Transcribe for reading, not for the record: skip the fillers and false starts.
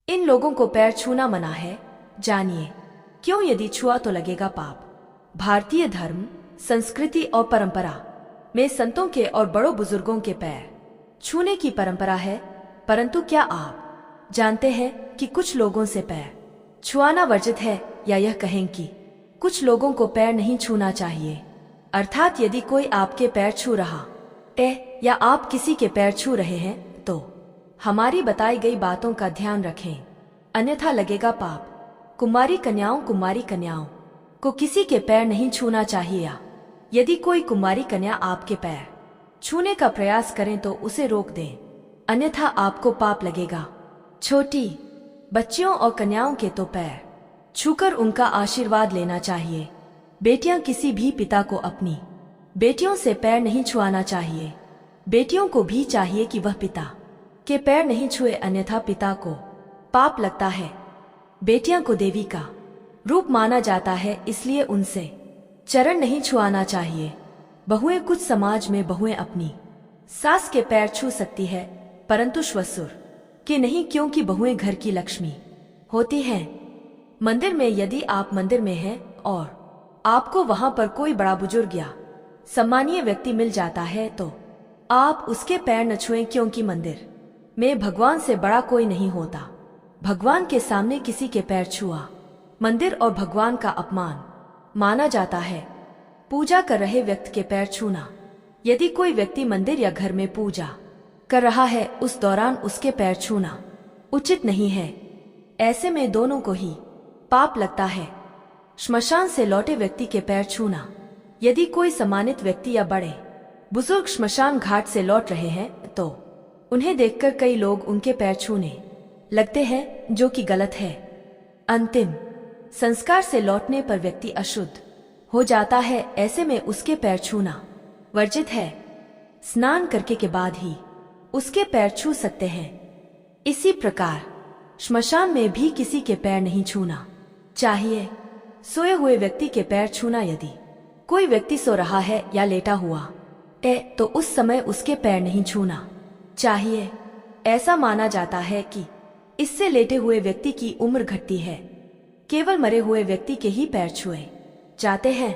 इन लोगों को पैर छूना मना है, जानिए क्यों। यदि छुआ तो लगेगा पाप। भारतीय धर्म, संस्कृति और परंपरा में संतों के और बड़ों बुजुर्गों के पैर छूने की परंपरा है, परंतु क्या आप जानते हैं कि कुछ लोगों से पैर छुआना वर्जित है, या यह कहें कि कुछ लोगों को पैर नहीं छूना चाहिए। अर्थात यदि कोई आपके पैर छू रहा है या आप किसी के पैर छू रहे हैं तो हमारी बताई गई बातों का ध्यान रखें, अन्यथा लगेगा पाप। कुमारी कन्याओं को किसी के पैर नहीं छूना चाहिए, या यदि कोई कुमारी कन्या आपके पैर छूने का प्रयास करें तो उसे रोक दें, अन्यथा आपको पाप लगेगा। छोटी बच्चियों और कन्याओं के तो पैर छूकर उनका आशीर्वाद लेना चाहिए। बेटियां किसी भी पिता को अपनी बेटियों से पैर नहीं छुआना चाहिए। बेटियों को भी चाहिए कि वह पिता के पैर नहीं छुए, अन्यथा पिता को पाप लगता है। बेटियां को देवी का रूप माना जाता है, इसलिए उनसे चरण नहीं छुआना चाहिए। बहुएं, कुछ समाज में बहुएं अपनी सास के पैर छू सकती है, परंतु ससुर के नहीं, क्योंकि बहुएं घर की लक्ष्मी होती हैं। मंदिर में, यदि आप मंदिर में हैं और आपको वहां पर कोई बड़ा बुजुर्ग या सम्मानीय व्यक्ति मिल जाता है तो आप उसके पैर न छुएं, क्योंकि मंदिर में भगवान से बड़ा कोई नहीं होता। भगवान के सामने किसी के पैर छुआ मंदिर और भगवान का अपमान माना जाता है। पूजा कर रहे व्यक्ति के पैर छूना, यदि कोई व्यक्ति मंदिर या घर में पूजा कर रहा है उस दौरान उसके पैर छूना उचित नहीं है। ऐसे में दोनों को ही पाप लगता है। श्मशान से लौटे व्यक्ति के पैर छूना, यदि कोई सम्मानित व्यक्ति या बड़े बुजुर्ग श्मशान घाट से लौट रहे हैं तो उन्हें देखकर कई लोग उनके पैर छूने लगते हैं, जो कि गलत है। अंतिम संस्कार से लौटने पर व्यक्ति अशुद्ध हो जाता है, ऐसे में उसके पैर छूना वर्जित है। स्नान करके के बाद ही उसके पैर छू सकते हैं। इसी प्रकार श्मशान में भी किसी के पैर नहीं छूना चाहिए। सोए हुए व्यक्ति के पैर छूना, यदि कोई व्यक्ति सो रहा है या लेटा हुआ है तो उस समय उसके पैर नहीं छूना चाहिए। ऐसा माना जाता है कि इससे लेटे हुए व्यक्ति की उम्र घटती है। केवल मरे हुए व्यक्ति के ही पैर छुए जाते हैं।